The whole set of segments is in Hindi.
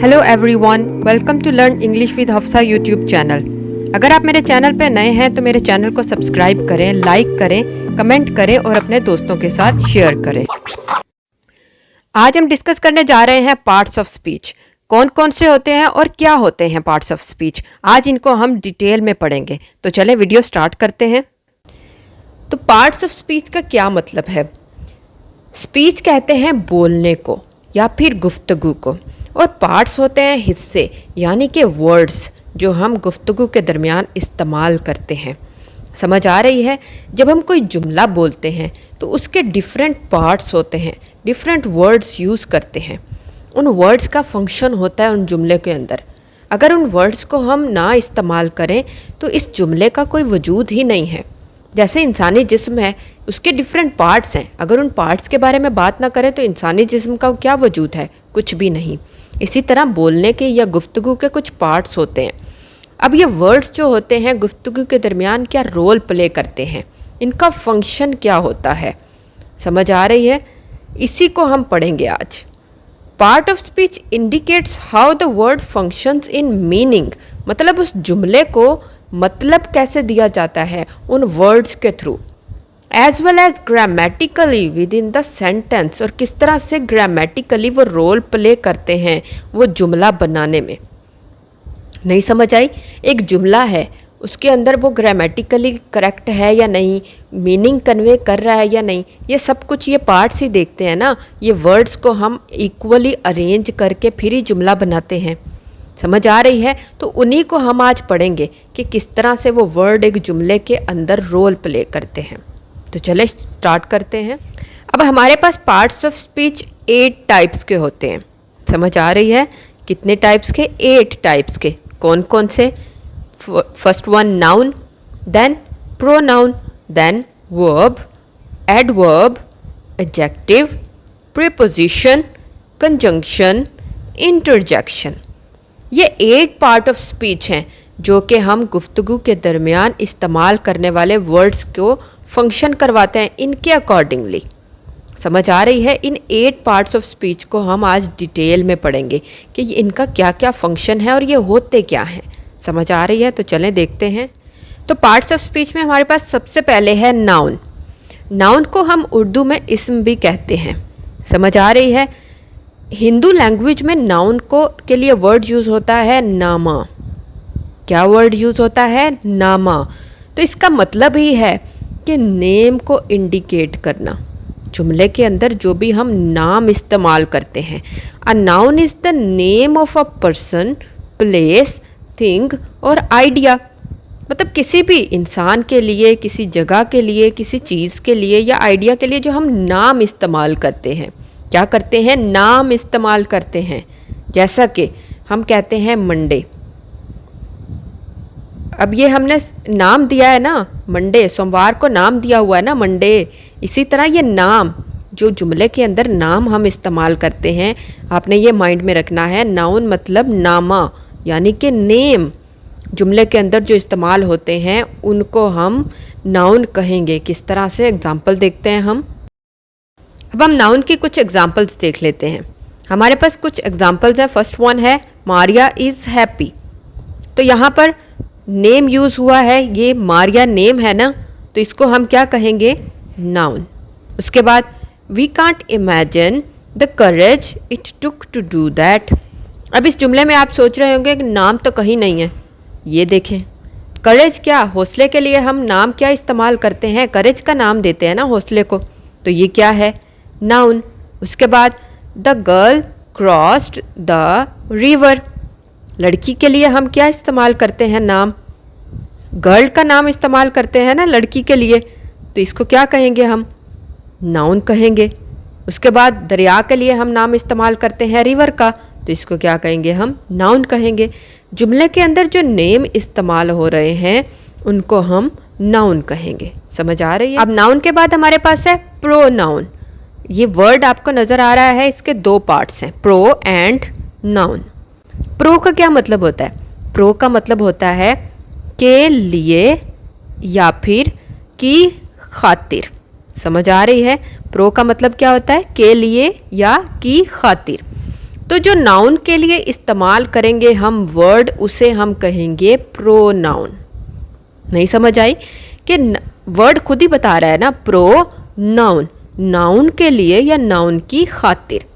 Hello everyone, welcome to learn English with Hafsa YouTube channel. अगर आप मेरे चैनल पर नए हैं तो मेरे चैनल को सब्सक्राइब करें, लाइक करें, कमेंट करें और अपने दोस्तों के साथ शेयर करें। आज हम डिस्कस करने जा रहे हैं पार्ट्स ऑफ स्पीच। कौन कौन से होते हैं और क्या होते हैं पार्ट्स ऑफ स्पीच, आज इनको हम डिटेल में पढ़ेंगे। तो चलें वीडियो स्टार्ट करते हैं। तो पार्ट्स ऑफ स्पीच का क्या मतलब है? स्पीच कहते हैं बोलने को या फिर गुफ्तगू को, और पार्ट्स होते हैं हिस्से यानी कि वर्ड्स जो हम गुफ्तगू के दरमियान इस्तेमाल करते हैं। समझ आ रही है? जब हम कोई जुमला बोलते हैं तो उसके डिफरेंट पार्ट्स होते हैं, डिफरेंट वर्ड्स यूज़ करते हैं। उन वर्ड्स का फंक्शन होता है उन जुमले के अंदर। अगर उन वर्ड्स को हम ना इस्तेमाल करें तो इस जुमले का कोई वजूद ही नहीं है। जैसे इंसानी जिस्म है, उसके डिफरेंट पार्ट्स हैं, अगर उन पार्ट्स के बारे में बात ना करें तो इंसानी जिस्म का क्या वजूद है? कुछ भी नहीं। इसी तरह बोलने के या गुफ्तगू के कुछ पार्ट्स होते हैं। अब ये वर्ड्स जो होते हैं गुफ्तगू के दरमियान क्या रोल प्ले करते हैं, इनका फंक्शन क्या होता है, समझ आ रही है? इसी को हम पढ़ेंगे आज। Part of speech indicates how the word functions in meaning, मतलब उस जुमले को मतलब कैसे दिया जाता है उन वर्ड्स के थ्रू, as well as grammatically within the sentence, और किस तरह से ग्रामेटिकली वो रोल प्ले करते हैं वो जुमला बनाने में। नहीं समझ आई? एक जुमला है, उसके अंदर वो ग्रामेटिकली करेक्ट है या नहीं, मीनिंग कन्वे कर रहा है या नहीं, ये सब कुछ ये पार्ट्स ही देखते हैं ना। ये वर्ड्स को हम इक्वली अरेंज करके फिर ही जुमला बनाते हैं। समझ आ रही है? तो उन्हीं को हम आज पढ़ेंगे कि किस तरह से वो वर्ड एक जुमले के अंदर रोल प्ले करते हैं। तो चले स्टार्ट करते हैं। अब हमारे पास पार्ट्स ऑफ स्पीच 8 टाइप्स के होते हैं। समझ आ रही है? कितने टाइप्स के? 8 टाइप्स के। कौन कौन से? First one noun, then pronoun, then verb, adverb, adjective, preposition, conjunction, interjection. ये 8 पार्ट ऑफ स्पीच हैं जो कि हम गुफ्तगू के दरमियान इस्तेमाल करने वाले वर्ड्स को फंक्शन करवाते हैं इनके अकॉर्डिंगली। समझ आ रही है? इन 8 पार्ट्स ऑफ स्पीच को हम आज डिटेल में पढ़ेंगे कि इनका क्या क्या फंक्शन है और ये होते क्या हैं। समझ आ रही है? तो चलें देखते हैं। तो पार्ट्स ऑफ स्पीच में हमारे पास सबसे पहले है नाउन। नाउन को हम उर्दू में इस्म भी कहते हैं। समझ आ रही है? हिंदू लैंग्वेज में नाउन को के लिए वर्ड यूज़ होता है नामा। क्या वर्ड यूज़ होता है? नामा। तो इसका मतलब ही है कि नेम को इंडिकेट करना। जुमले के अंदर जो भी हम नाम इस्तेमाल करते हैं, a noun is the name of a person, place, thing और आइडिया। मतलब किसी भी इंसान के लिए, किसी जगह के लिए, किसी चीज़ के लिए या आइडिया के लिए जो हम नाम इस्तेमाल करते हैं। क्या करते हैं? नाम इस्तेमाल करते हैं। जैसा कि हम कहते हैं मंडे। अब ये हमने नाम दिया है ना, मंडे, सोमवार को नाम दिया हुआ है ना मंडे। इसी तरह ये नाम, जो जुमले के अंदर नाम हम इस्तेमाल करते हैं, आपने ये माइंड में रखना है। नाउन मतलब नामा यानी कि नेम। जुमले के अंदर जो इस्तेमाल होते हैं उनको हम नाउन कहेंगे। किस तरह से? एग्जाम्पल देखते हैं हम। अब हम नाउन की कुछ एग्जाम्पल्स देख लेते हैं। हमारे पास कुछ एग्जाम्पल्स हैं। फर्स्ट वन है मारिया इज़ हैप्पी। तो यहाँ पर नेम यूज़ हुआ है, ये मारिया नेम है ना, तो इसको हम क्या कहेंगे? नाउन। उसके बाद we can't imagine the courage it took to do that. अब इस जुमले में आप सोच रहे होंगे कि नाम तो कहीं नहीं है। ये देखें, करेज क्या, हौसले के लिए हम नाम क्या इस्तेमाल करते हैं? करेज का नाम देते हैं ना हौसले को। तो ये क्या है? नाउन। उसके बाद the girl crossed the river. लड़की के लिए हम क्या इस्तेमाल करते हैं? नाम। गर्ल का नाम इस्तेमाल करते हैं ना लड़की के लिए, तो इसको क्या कहेंगे हम? नाउन कहेंगे। उसके बाद दरिया के लिए हम नाम इस्तेमाल करते हैं रिवर का, तो इसको क्या कहेंगे हम? नाउन कहेंगे। जुमले के अंदर जो नेम इस्तेमाल हो रहे हैं उनको हम नाउन कहेंगे। समझ आ रही है? अब नाउन के बाद हमारे पास है प्रोनाउन। ये वर्ड आपको नज़र आ रहा है, इसके 2 पार्ट्स हैं, प्रो एंड नाउन। प्रो का क्या मतलब होता है? प्रो का मतलब होता है के लिए या फिर की खातिर। समझ आ रही है? प्रो का मतलब क्या होता है? के लिए या की खातिर। तो जो नाउन के लिए इस्तेमाल करेंगे हम वर्ड, उसे हम कहेंगे प्रोनाउन। नहीं समझ आई कि वर्ड खुद ही बता रहा है ना, प्रोनाउन, नाउन के लिए या नाउन की खातिर।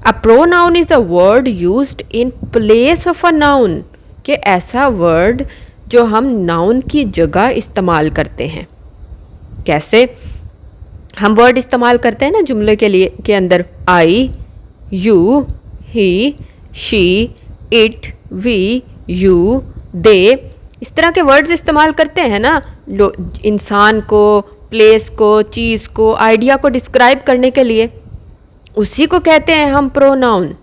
A pronoun is a word used in place of a noun, कि ऐसा वर्ड जो हम नाउन की जगह इस्तेमाल करते हैं। कैसे हम वर्ड इस्तेमाल करते हैं ना जुमले के लिए के अंदर, I, you, he, she, it, we, you, they, इस तरह के वर्ड्स इस्तेमाल करते हैं ना इंसान को, प्लेस को, चीज़ को, आइडिया को डिस्क्राइब करने के लिए। उसी को कहते हैं हम प्रोनाउन।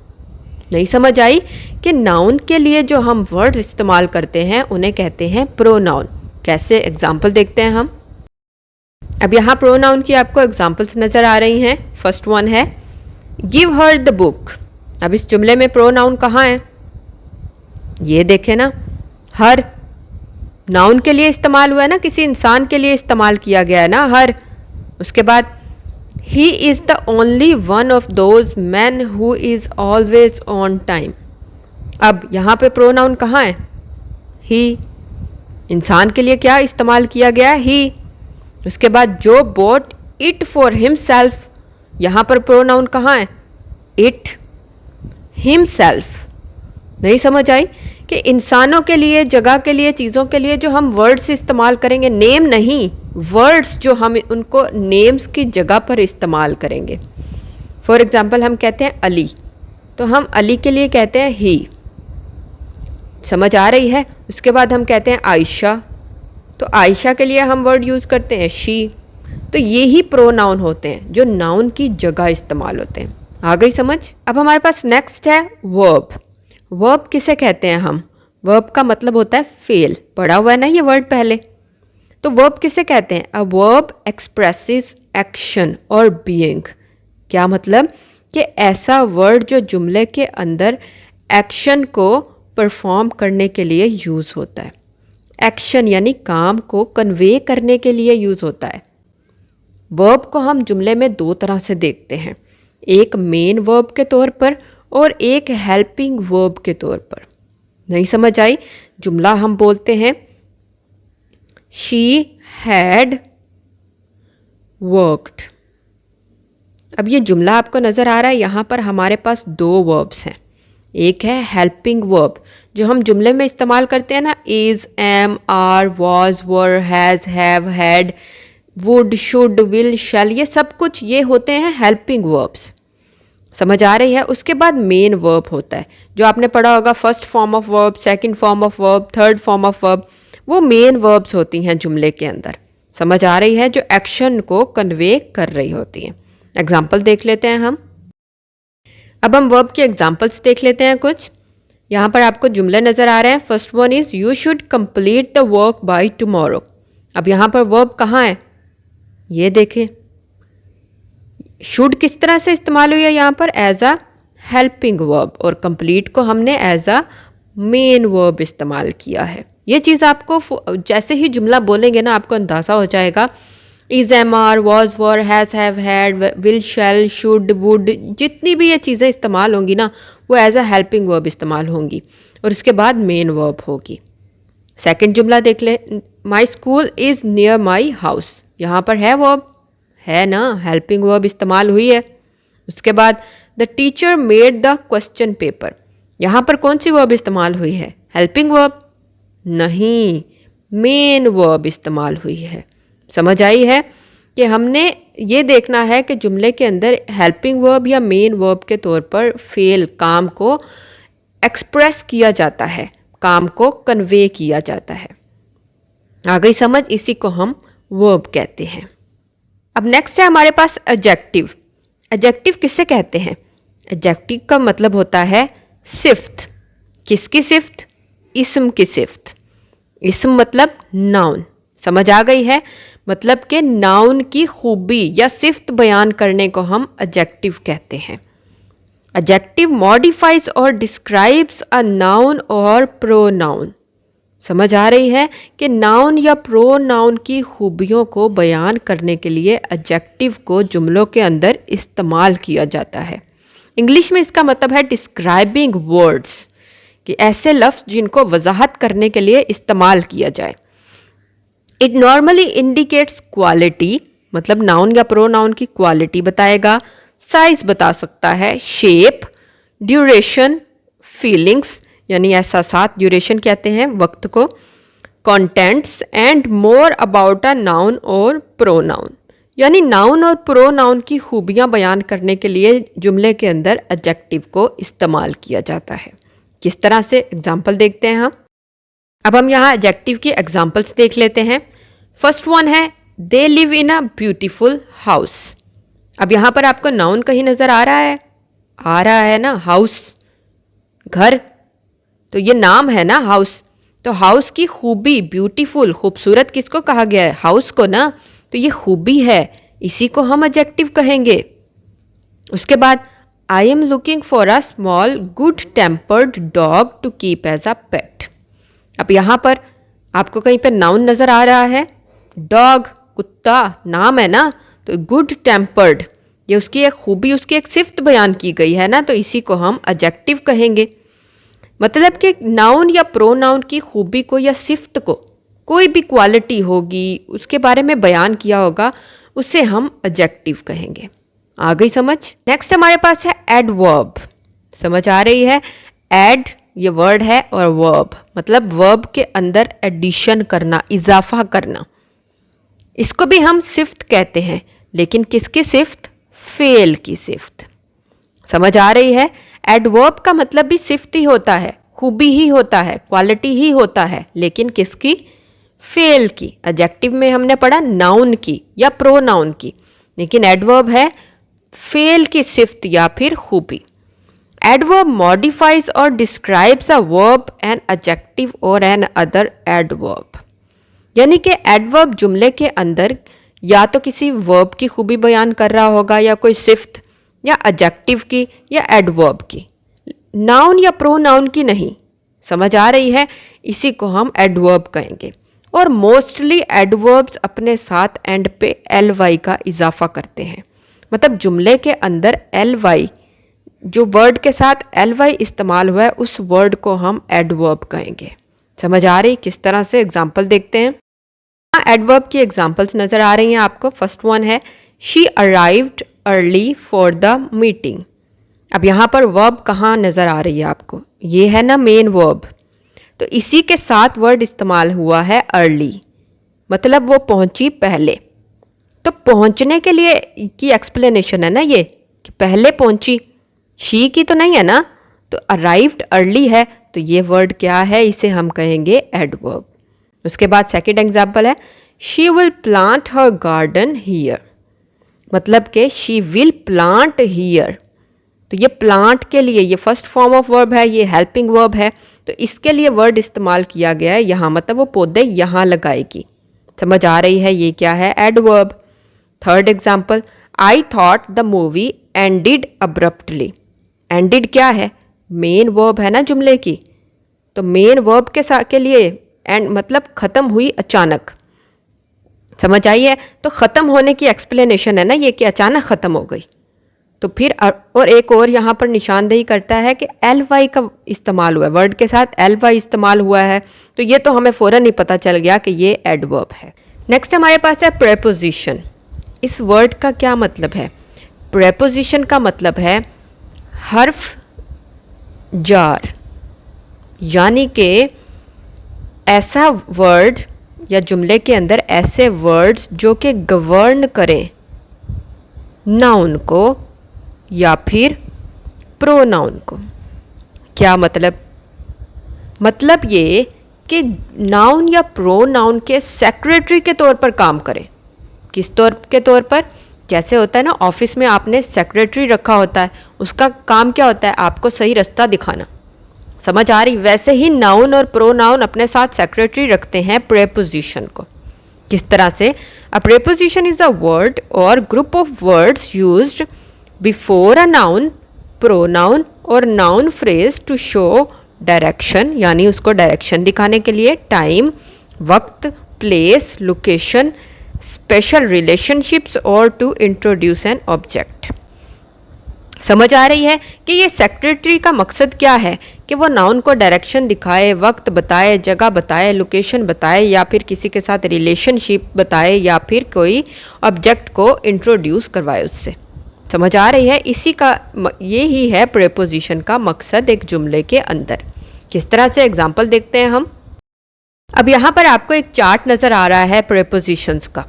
नहीं समझ आई कि नाउन के लिए जो हम वर्ड्स इस्तेमाल करते हैं उन्हें कहते हैं प्रोनाउन। कैसे, एग्जाम्पल देखते हैं हम। अब यहाँ प्रोनाउन की आपको एग्जाम्पल्स नज़र आ रही हैं। फर्स्ट वन है गिव हर द बुक। अब इस जुमले में प्रोनाउन कहाँ है? ये देखें ना, हर नाउन के लिए इस्तेमाल हुआ है ना, किसी इंसान के लिए इस्तेमाल किया गया है ना हर। उसके बाद he is the only one of those man who is always on time. अब यहाँ पे प्रोनाउन कहाँ है? ही। इंसान के लिए क्या इस्तेमाल किया गया है? ही। उसके बाद जो बॉट इट फॉर हिमसेल्फ, यहाँ पर प्रोनाउन कहाँ है? It, himself. नहीं समझ आई कि इंसानों के लिए, जगह के लिए, चीज़ों के लिए जो हम वर्ड्स इस्तेमाल करेंगे, नेम नहीं, वर्ड्स जो हम उनको नेम्स की जगह पर इस्तेमाल करेंगे। फॉर एग्जांपल हम कहते हैं अली, तो हम अली के लिए कहते हैं ही। समझ आ रही है? उसके बाद हम कहते हैं आयशा, तो आयशा के लिए हम वर्ड यूज़ करते हैं शी। तो ये ही प्रोनाउन होते हैं जो नाउन की जगह इस्तेमाल होते हैं। आ गई समझ? अब हमारे पास नेक्स्ट है वर्ब। वर्ब किसे कहते हैं हम? वर्ब का मतलब होता है फेल। पढ़ा हुआ है ना ये वर्ड पहले। तो वर्ब किसे कहते हैं? अ वर्ब एक्सप्रेसेस एक्शन और बीइंग। क्या मतलब? कि ऐसा वर्ड जो जुमले के अंदर एक्शन को परफॉर्म करने के लिए यूज़ होता है। एक्शन यानी काम को कन्वे करने के लिए यूज़ होता है। वर्ब को हम जुमले में दो तरह से देखते हैं, एक मेन वर्ब के तौर पर और एक हेल्पिंग वर्ब के तौर पर। नहीं समझ आई? जुमला हम बोलते हैं शी हैड वर्कड। अब ये जुमला आपको नज़र आ रहा है, यहाँ पर हमारे पास दो वर्ब्स हैं। एक है हेल्पिंग वर्ब जो हम जुमले में इस्तेमाल करते हैं ना, is, am, are, was, were, has, have, had, would, should, will, shall, ये सब कुछ ये होते हैं हेल्पिंग वर्ब्स। समझ आ रही है? उसके बाद मेन वर्ब होता है जो आपने पढ़ा होगा, first form of verb, second form of verb, third form of verb. वो मेन वर्ब्स होती हैं जुमले के अंदर। समझ आ रही है? जो एक्शन को कन्वे कर रही होती हैं। एग्जाम्पल देख लेते हैं हम। अब हम वर्ब के एग्जाम्पल्स देख लेते हैं कुछ। यहाँ पर आपको जुमले नज़र आ रहे हैं। First one is you should complete the work by tomorrow. अब यहाँ पर वर्ब कहाँ है? ये देखें, शुड किस तरह से इस्तेमाल हुई है यहाँ पर? एज अ हेल्पिंग वर्ब, और कंप्लीट को हमने एज अ मेन वर्ब इस्तेमाल किया है। ये चीज़ आपको जैसे ही जुमला बोलेंगे ना आपको अंदाज़ा हो जाएगा। Is, am, are, was, were, has, have, had, will, shall, should, would, जितनी भी ये चीज़ें इस्तेमाल होंगी ना वो एज अ हेल्पिंग वर्ब इस्तेमाल होंगी और इसके बाद मेन वर्ब होगी। सेकंड जुमला देख ले, my school is near my house. यहाँ पर है वर्ब, है ना, हेल्पिंग वर्ब इस्तेमाल हुई है। उसके बाद the teacher made the question paper. यहाँ पर कौन सी वर्ब इस्तेमाल हुई है? हेल्पिंग वर्ब नहीं, मेन वर्ब इस्तेमाल हुई है। समझ आई है कि हमने ये देखना है कि जुमले के अंदर हेल्पिंग वर्ब या मेन वर्ब के तौर पर फेल, काम को एक्सप्रेस किया जाता है, काम को कन्वे किया जाता है। आ गई समझ? इसी को हम वर्ब कहते हैं। अब नेक्स्ट है हमारे पास एडजेक्टिव। एडजेक्टिव किससे कहते हैं? एडजेक्टिव का मतलब होता है सिफ्त। किसकी सिफ्त? इस्म की सिफ्त। इस्म मतलब नाउन। समझ आ गई है? मतलब कि नाउन की खूबी या सिफ्त बयान करने को हम एडजेक्टिव कहते हैं। एडजेक्टिव मॉडिफाइज और डिस्क्राइब्स अ नाउन और प्रोनाउन। समझ आ रही है कि नाउन या प्रोनाउन की खूबियों को बयान करने के लिए एडजेक्टिव को जुमलों के अंदर इस्तेमाल किया जाता है। इंग्लिश में इसका मतलब है डिस्क्राइबिंग वर्ड्स, कि ऐसे लफ्ज़ जिनको वजाहत करने के लिए इस्तेमाल किया जाए। इट नॉर्मली इंडिकेट्स क्वालिटी, मतलब नाउन या प्रोनाउन की क्वालिटी बताएगा, साइज बता सकता है, शेप, ड्यूरेशन, फीलिंग्स यानी एहसासात, ड्यूरेशन कहते हैं वक्त को, contents and more about a noun और प्रोनाउन, यानी नाउन और प्रोनाउन की खूबियां बयान करने के लिए जुमले के अंदर एडजेक्टिव को इस्तेमाल किया जाता है। किस तरह से, एग्जाम्पल देखते हैं हम। अब हम यहाँ एडजेक्टिव की एग्जाम्पल्स देख लेते हैं। फर्स्ट वन है they live in a beautiful house. अब यहाँ पर आपको नाउन कहीं नज़र आ रहा है ना, हाउस, घर, तो ये नाम है ना हाउस। तो हाउस की खूबी, ब्यूटीफुल, खूबसूरत किसको कहा गया है? हाउस को ना। तो ये खूबी है, इसी को हम एडजेक्टिव कहेंगे। उसके बाद I am looking for a small good tempered dog to keep as a pet. अब यहाँ पर आपको कहीं पर नाउन नज़र आ रहा है, डॉग, कुत्ता, नाम है ना, तो गुड टेम्पर्ड, ये उसकी एक खूबी, उसकी एक सिफ्त बयान की गई है ना, तो इसी को हम एडजेक्टिव कहेंगे। मतलब कि नाउन या प्रोनाउन की खूबी को या सिफ्त को, कोई भी क्वालिटी होगी उसके बारे में बयान किया होगा, उसे हम एडजेक्टिव कहेंगे। आ गई समझ? नेक्स्ट हमारे पास है एडवर्ब। समझ आ रही है? एड ये वर्ड है और वर्ब मतलब वर्ब के अंदर एडिशन करना, इजाफा करना। इसको भी हम सिफ्त कहते हैं, लेकिन किसकी सिफ्त? फेल की सिफ्त। समझ आ रही है? एडवर्ब का मतलब भी सिफ्त ही होता है, खूबी ही होता है, क्वालिटी ही होता है, लेकिन किसकी? फेल की। एडजेक्टिव में हमने पढ़ा नाउन की या प्रोनाउन की, लेकिन एडवर्ब है फेल की सिफ्त या फिर खूबी। एडवर्ब मॉडिफाइज और describes a verb, an adjective और एन अदर एडवर्ब। यानी कि एडवर्ब जुमले के अंदर या तो किसी वर्ब की खूबी बयान कर रहा होगा, या कोई सिफ्त या एडजेक्टिव की या एडवर्ब की, नाउन या प्रोनाउन की नहीं। समझ आ रही है? इसी को हम एडवर्ब कहेंगे। और मोस्टली एडवर्ब्स अपने साथ एंड पे एल वाई का इजाफा करते हैं, मतलब जुमले के अंदर एल वाई, जो वर्ड के साथ एल वाई इस्तेमाल हुआ है उस वर्ड को हम एडवर्ब कहेंगे। समझ आ रही? किस तरह से, एग्जाम्पल देखते हैं। एडवर्ब की एग्जाम्पल्स नज़र आ रही हैं आपको। फर्स्ट वन है she arrived early for the meeting. अब यहाँ पर वर्ब कहाँ नज़र आ रही है आपको? ये है ना मेन वर्ब, तो इसी के साथ वर्ड इस्तेमाल हुआ है अर्ली, मतलब वो पहुँची पहले। तो पहुँचने के लिए की एक्सप्लेनेशन है ना ये, कि पहले पहुँची, शी की तो नहीं है ना, तो अराइव्ड अर्ली है, तो ये वर्ड क्या है? इसे हम कहेंगे एडवर्ब। उसके बाद सेकंड एग्जाम्पल है she will plant her garden here, मतलब कि शी विल प्लांट हियर, तो ये प्लांट के लिए ये फर्स्ट फॉर्म ऑफ वर्ब है, ये हेल्पिंग वर्ब है, तो इसके लिए वर्ड इस्तेमाल किया गया है यहाँ, मतलब वो पौधे यहाँ लगाएगी। समझ आ रही है? ये क्या है? Adverb. Third example I thought the movie ended abruptly. Ended क्या है? मेन वर्ब है ना जुमले की, तो मेन वर्ब के साथ के लिए एंड मतलब ख़त्म हुई अचानक। समझ आई है? तो ख़त्म होने की एक्सप्लेनेशन है ना ये, कि अचानक ख़त्म हो गई। तो फिर और एक और यहाँ पर निशानदेही करता है कि एल वाई का इस्तेमाल हुआ है, वर्ड के साथ एल वाई इस्तेमाल हुआ है, तो ये तो हमें फ़ौरन ही पता चल गया कि ये एडवर्ब है। नेक्स्ट हमारे पास है प्रेपोजिशन। इस वर्ड का क्या मतलब है? प्रेपोजिशन का मतलब है हर्फ जार, यानी कि ऐसा वर्ड या जुमले के अंदर ऐसे वर्ड्स जो कि गवर्न करें नाउन को या फिर प्रोनाउन को। क्या मतलब? मतलब ये कि नाउन या प्रोनाउन के सेक्रेटरी के तौर पर काम करें। किस तौर के तौर पर? कैसे होता है ना, ऑफिस में आपने सेक्रेटरी रखा होता है, उसका काम क्या होता है? आपको सही रास्ता दिखाना। समझ आ रही? वैसे ही नाउन और प्रोनाउन अपने साथ सेक्रेटरी रखते हैं प्रेपोजिशन को। किस तरह से? A preposition is a word or group of words used before a noun, pronoun or noun phrase to show direction, यानी उसको डायरेक्शन दिखाने के लिए, टाइम, वक्त, place, location, spatial relationships or to introduce an object. समझ आ रही है कि ये सेक्रेटरी का मकसद क्या है कि वो नाउन को डायरेक्शन दिखाए, वक्त बताए, जगह बताए, लोकेशन बताए, या फिर किसी के साथ रिलेशनशिप बताए, या फिर कोई ऑब्जेक्ट को इंट्रोड्यूस करवाए उससे। समझ आ रही है? इसी का ये ही है प्रीपोजिशन का मकसद एक जुमले के अंदर। किस तरह से एग्जाम्पल देखते हैं हम। अब यहाँ पर आपको एक चार्ट नज़र आ रहा है प्रीपोजिशंस का।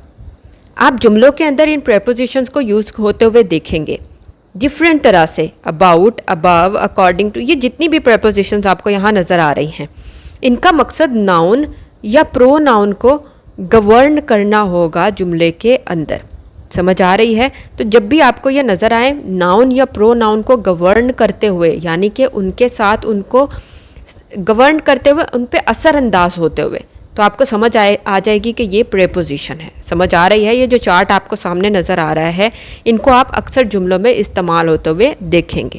आप जुमलों के अंदर इन प्रीपोजिशंस को यूज़ होते हुए देखेंगे डिफरेंट तरह से, अबाउट, अबव, अकॉर्डिंग टू, ये जितनी भी प्रीपोजिशंस आपको यहाँ नज़र आ रही हैं, इनका मकसद नाउन या प्रो नाउन को गवर्न करना होगा जुमले के अंदर। समझ आ रही है? तो जब भी आपको ये नज़र आए नाउन या प्रो नाउन को गवर्न करते हुए, यानी कि उनके साथ उनको गवर्न करते हुए, उन पे असरअंदाज होते हुए, तो आपको समझ आ जाएगी कि ये प्रीपोजिशन है। समझ आ रही है? ये जो चार्ट आपको सामने नज़र आ रहा है, इनको आप अक्सर जुमलों में इस्तेमाल होते हुए देखेंगे।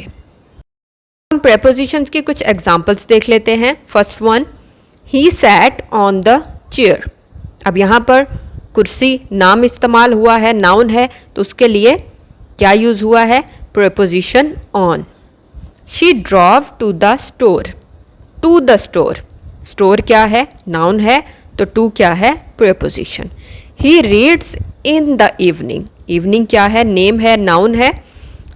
हम प्रीपोजिशंस की कुछ एग्जांपल्स देख लेते हैं। First one, he sat on the chair. अब यहाँ पर कुर्सी नाम इस्तेमाल हुआ है, नाउन है, तो उसके लिए क्या यूज़ हुआ है? Preposition on. She drove to the store. To the store, store क्या है? नाउन है, तो टू क्या है? Preposition. He reads in the evening. Evening क्या है? नेम है, नाउन है,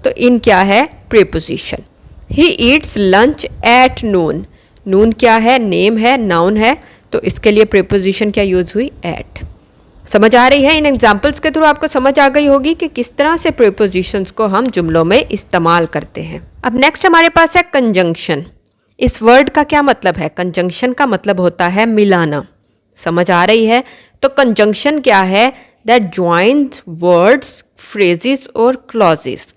तो इन क्या है? Preposition. He eats lunch at noon. Noon क्या है? नेम है, नाउन है, तो इसके लिए प्रीपोजिशन क्या यूज़ हुई? एट। समझ आ रही है? इन एग्जाम्पल्स के थ्रू आपको समझ आ गई होगी कि किस तरह से प्रीपोजिशंस को हम जुमलों में इस्तेमाल करते हैं। अब नेक्स्ट हमारे पास है कंजंक्शन। इस वर्ड का क्या मतलब है? कंजंक्शन का मतलब होता है मिलाना। समझ आ रही है? तो कंजंक्शन क्या है? दैट ज्वाइंस वर्ड्स, फ्रेजेस और क्लॉजेस,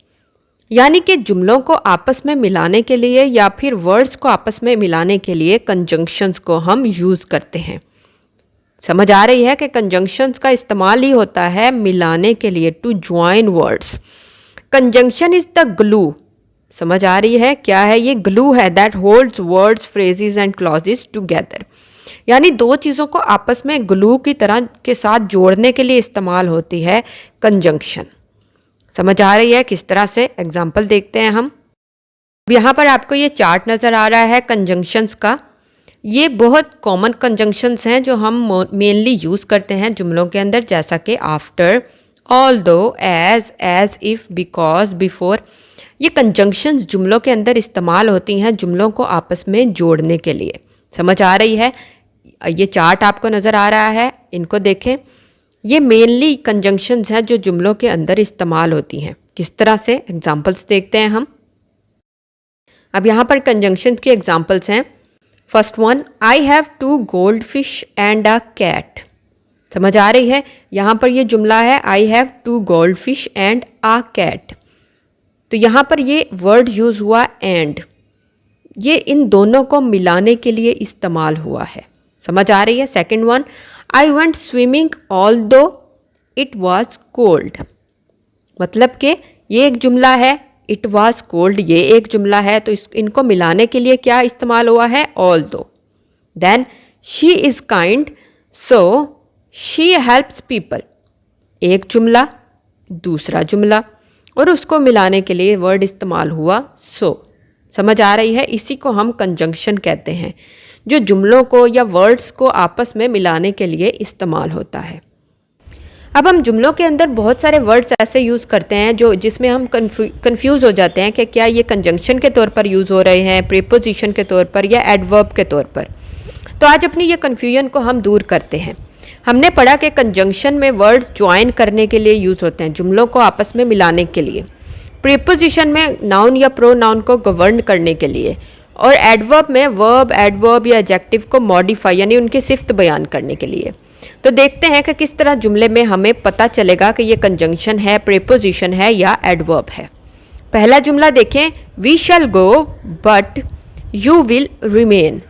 यानी कि जुमलों को आपस में मिलाने के लिए या फिर वर्ड्स को आपस में मिलाने के लिए कंजंक्शंस को हम यूज़ करते हैं। समझ आ रही है कि कंजंक्शंस का इस्तेमाल ही होता है मिलाने के लिए, to join words. Conjunction is the glue. समझ आ रही है? क्या है ये? ग्लू है that holds words, phrases and clauses together, यानी दो चीज़ों को आपस में ग्लू की तरह के साथ जोड़ने के लिए इस्तेमाल होती है कंजंक्शन। समझ आ रही है? किस तरह से? एग्जाम्पल देखते हैं हम। यहाँ पर आपको ये चार्ट नज़र आ रहा है कंजंक्शंस का। ये बहुत कॉमन कंजंक्शंस हैं जो हम मेनली यूज़ करते हैं जुमलों के अंदर, जैसा कि after, although, as, if, because, before. ये कंजंक्शंस जुमलों के अंदर इस्तेमाल होती हैं जुमलों को आपस में जोड़ने के लिए। समझ आ रही है? ये चार्ट आपको नज़र आ रहा है, इनको देखें। ये मेनली कंजंक्शंस हैं जो जुमलों के अंदर इस्तेमाल होती हैं। किस तरह से? एग्जाम्पल्स देखते हैं हम। अब यहाँ पर कंजंक्शंस की एग्जाम्पल्स हैं। First one, I have 2 gold fish and a cat. समझ आ रही है? यहाँ पर ये जुमला है I have 2 gold fish and a cat. तो यहाँ पर ये वर्ड यूज़ हुआ एंड, ये इन दोनों को मिलाने के लिए इस्तेमाल हुआ है। समझ आ रही है? Second one, I went swimming although it was cold. मतलब कि ये एक जुमला है, इट वॉज कोल्ड ये एक जुमला है, तो इनको मिलाने के लिए क्या इस्तेमाल हुआ है? Although. Then she is kind so she helps people, एक जुमला, दूसरा जुमला, और उसको मिलाने के लिए वर्ड इस्तेमाल हुआ सो। समझ आ रही है? इसी को हम कंजंक्शन कहते हैं, जो जुमलों को या वर्ड्स को आपस में मिलाने के लिए इस्तेमाल होता है। अब हम जुमलों के अंदर बहुत सारे वर्ड्स ऐसे यूज़ करते हैं जो जिसमें हम कंफ्यूज हो जाते हैं कि क्या ये कंजंक्शन के तौर पर यूज़ हो रहे हैं, प्रीपोजिशन के तौर पर, या एडवर्ब के तौर पर। तो आज अपनी ये कन्फ्यूजन को हम दूर करते हैं। हमने पढ़ा कि कंजंक्शन में वर्ड्स ज्वाइन करने के लिए यूज़ होते हैं, जुमलों को आपस में मिलाने के लिए। प्रीपोजिशन में नाउन या प्रो नाउन को गवर्न करने के लिए, और एडवर्ब में वर्ब, एडवर्ब या एडजेक्टिव को मॉडिफाई यानी उनकी सिफ्त बयान करने के लिए। तो देखते हैं कि किस तरह जुमले में हमें पता चलेगा कि ये कंजंक्शन है, प्रीपोजिशन है या एडवर्ब है। पहला जुमला देखें, we shall go but you will remain.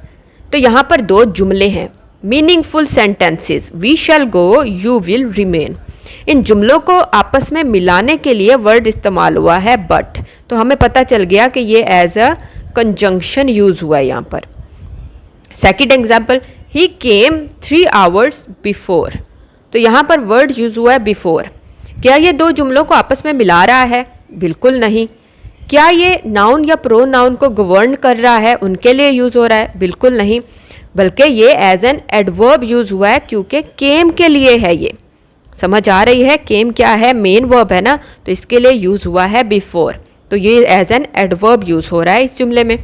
तो यहाँ पर दो जुमले हैं, meaningful sentences, we shall go, you will remain. इन जुमलों को आपस में मिलाने के लिए वर्ड इस्तेमाल हुआ है बट, तो हमें पता चल गया कि ये एज अ कंजंक्शन यूज हुआ है यहाँ पर। सेकंड एग्जाम्पल, ही केम 3 hours बिफोर। तो यहाँ पर वर्ड यूज हुआ है बिफोर। क्या ये दो जुमलों को आपस में मिला रहा है? बिल्कुल नहीं। क्या ये नाउन या प्रोनाउन को गवर्न कर रहा है, उनके लिए यूज़ हो रहा है? बिल्कुल नहीं, बल्कि ये एज एन एडवर्ब यूज़ हुआ है, क्योंकि केम के लिए है ये। समझ आ रही है? केम क्या है? मेन वर्ब है ना, तो इसके लिए यूज़ हुआ है बिफोर, तो ये एज एन एडवर्ब यूज़ हो रहा है इस जुमले में।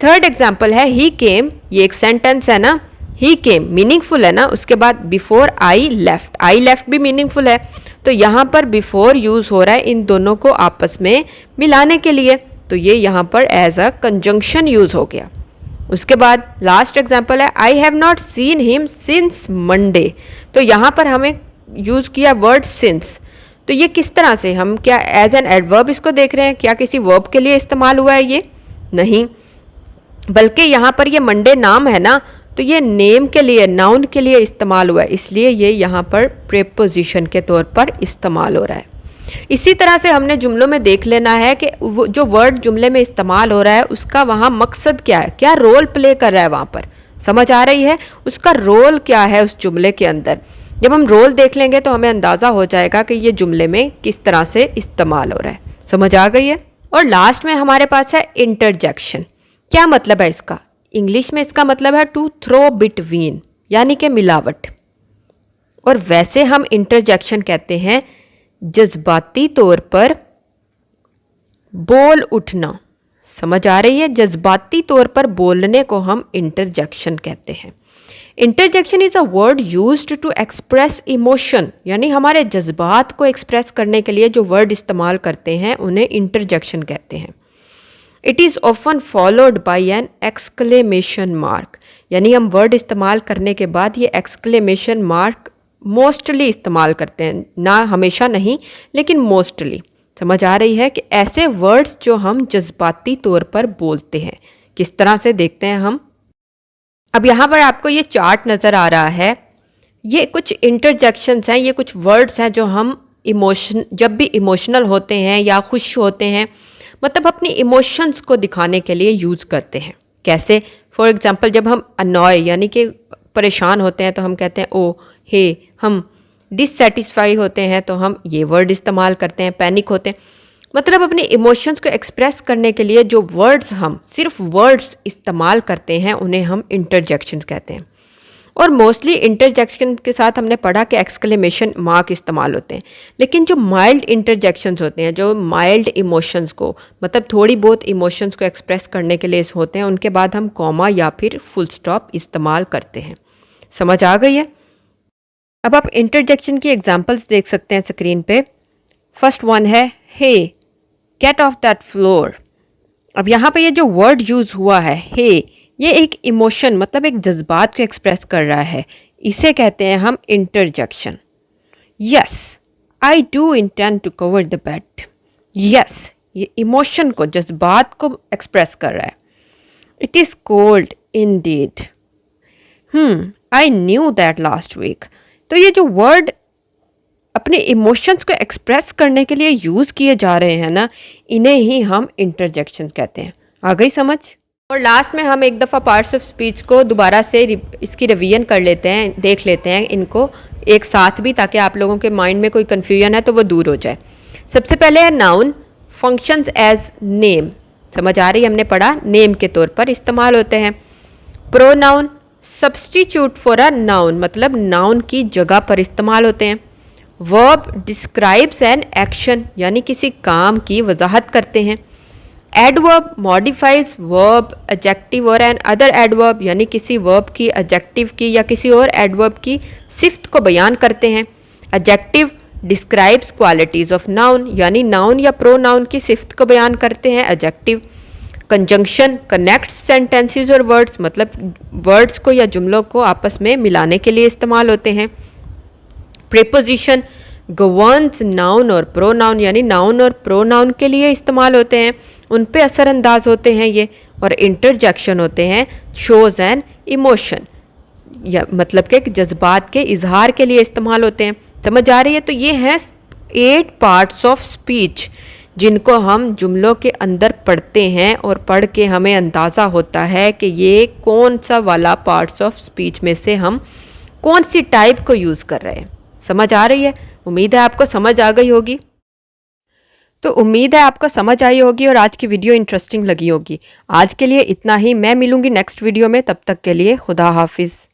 थर्ड एग्जाम्पल है ही केम, ये एक सेंटेंस है ना, ही केम मीनिंगफुल है ना, उसके बाद बिफोर आई लेफ्ट भी मीनिंगफुल है, तो यहाँ पर बिफोर यूज़ हो रहा है इन दोनों को आपस में मिलाने के लिए, तो ये यहाँ पर एज अ कंजंक्शन यूज़ हो गया। उसके बाद लास्ट एग्जाम्पल है I have not seen him since Monday, तो यहाँ पर हमें यूज़ किया वर्ड सिंस, तो ये किस तरह से, हम क्या एज एन एडवर्ब इसको देख रहे हैं? क्या किसी वर्ब के लिए इस्तेमाल हुआ है? ये नहीं, बल्कि यहाँ पर ये मंडे नाम है ना, तो ये नेम के लिए, नाउन के लिए इस्तेमाल हुआ है, इसलिए ये यहाँ पर प्रेपोजिशन के तौर पर इस्तेमाल हो रहा है। इसी तरह से हमने जुमलों में देख लेना है कि वो जो वर्ड जुमले में इस्तेमाल हो रहा है उसका वहाँ मकसद क्या है, क्या रोल प्ले कर रहा है वहाँ पर। समझ आ रही है? उसका रोल क्या है उस जुमले के अंदर। जब हम रोल देख लेंगे तो हमें अंदाज़ा हो जाएगा कि ये जुमले में किस तरह से इस्तेमाल हो रहा है। समझ आ गई है? और लास्ट में हमारे पास है इंटरजेक्शन। क्या मतलब है इसका? इंग्लिश में इसका मतलब है टू थ्रो बिटवीन, यानी कि मिलावट। और वैसे हम इंटरजेक्शन कहते हैं जज्बाती तौर पर बोल उठना। समझ आ रही है? जज्बाती तौर पर बोलने को हम इंटरजेक्शन कहते हैं। Interjection is a word used to express emotion, यानी हमारे जज्बात को एक्सप्रेस करने के लिए जो वर्ड इस्तेमाल करते हैं उन्हें इंटरजेक्शन कहते हैं। It is often followed by an exclamation mark, यानी हम वर्ड इस्तेमाल करने के बाद ये एक्सक्लेमेशन मार्क मोस्टली इस्तेमाल करते हैं, ना हमेशा नहीं लेकिन मोस्टली। समझ आ रही है कि ऐसे वर्ड्स जो हम जज्बाती तौर पर बोलते हैं, किस तरह से देखते हैं हम। अब यहाँ पर आपको ये चार्ट नज़र आ रहा है, ये कुछ इंटरजेक्शंस हैं, ये कुछ वर्ड्स हैं जो हम जब भी इमोशनल होते हैं या खुश होते हैं, मतलब अपनी इमोशंस को दिखाने के लिए यूज़ करते हैं। कैसे? फॉर एग्जांपल जब हम अनॉय यानी कि परेशान होते हैं तो हम कहते हैं ओ हे, हम डिससेटिस्फाई होते हैं तो हम ये वर्ड इस्तेमाल करते हैं, पैनिक होते हैं, मतलब अपने इमोशंस को एक्सप्रेस करने के लिए जो वर्ड्स हम सिर्फ वर्ड्स इस्तेमाल करते हैं उन्हें हम इंटरजेक्शंस कहते हैं। और मोस्टली इंटरजेक्शन के साथ हमने पढ़ा कि एक्सक्लेमेशन मार्क इस्तेमाल होते हैं, लेकिन जो माइल्ड इंटरजेक्शंस होते हैं, जो माइल्ड इमोशंस को, मतलब थोड़ी बहुत इमोशंस को एक्सप्रेस करने के लिए होते हैं, उनके बाद हम कॉमा या फिर फुल स्टॉप इस्तेमाल करते हैं। समझ आ गई है? अब आप इंटरजेक्शन की एग्जांपल्स देख सकते हैं स्क्रीन पे। फर्स्ट वन है हे, गेट ऑफ दैट फ्लोर। अब यहाँ पे ये जो वर्ड यूज़ हुआ है हे, ये एक इमोशन मतलब एक जज्बात को एक्सप्रेस कर रहा है, इसे कहते हैं हम interjection. Yes I do intend to cover the bed. Yes, ये इमोशन को, जज्बात को एक्सप्रेस कर रहा है। It is cold indeed. I knew that last week. तो ये जो वर्ड अपने इमोशंस को एक्सप्रेस करने के लिए यूज़ किए जा रहे हैं ना, इन्हें ही हम इंटरजेक्शंस कहते हैं। आ गई समझ? और लास्ट में हम एक दफ़ा पार्ट्स ऑफ स्पीच को दोबारा से इसकी रिवीजन कर लेते हैं, देख लेते हैं इनको एक साथ भी, ताकि आप लोगों के माइंड में कोई कन्फ्यूजन है तो वो दूर हो जाए। सबसे पहले है नाउन फंक्शंस एज नेम। समझ आ रही? हमने पढ़ा नेम के तौर पर इस्तेमाल होते हैं। Pronoun substitute for a noun, मतलब नाउन की जगह पर इस्तेमाल होते हैं। वर्ब डिस्क्राइब्स एन एक्शन, यानी किसी काम की वजाहत करते हैं। एडवर्ब मॉडिफाइज वर्ब एडजेक्टिव और एन अदर एडवर्ब, यानी किसी वर्ब की, एडजेक्टिव की या किसी और एडवर्ब की सिफ्त को बयान करते हैं। Adjective describes qualities of noun, यानी नाउन या प्रोनाउन की सिफ्त को बयान करते हैं एडजेक्टिव। कंजंक्शन कनेक्ट्स सेंटेंसेस और वर्ड्स, मतलब वर्ड्स को या जुमलों को आपस में मिलाने के लिए इस्तेमाल होते हैं। प्रीपोजिशन गवर्न्स नाउन और प्रोनाउन, यानी नाउन और प्रोनाउन के लिए इस्तेमाल होते हैं, उन पे असरअंदाज होते हैं ये। और इंटरजेक्शन होते हैं शोज एन इमोशन, या मतलब के जज्बात के इजहार के लिए इस्तेमाल होते हैं। समझ आ रही है? तो ये हैं 8 पार्ट्स ऑफ स्पीच जिनको हम जुमलों के अंदर पढ़ते हैं और पढ़ के हमें अंदाज़ा होता है कि ये कौन सा वाला पार्ट्स ऑफ स्पीच में से हम कौन सी टाइप को यूज़ कर रहे हैं। समझ आ रही है? उम्मीद है आपको समझ आ गई होगी। तो उम्मीद है आपको समझ आई होगी और आज की वीडियो इंटरेस्टिंग लगी होगी। आज के लिए इतना ही। मैं मिलूंगी नेक्स्ट वीडियो में, तब तक के लिए खुदा हाफिज़।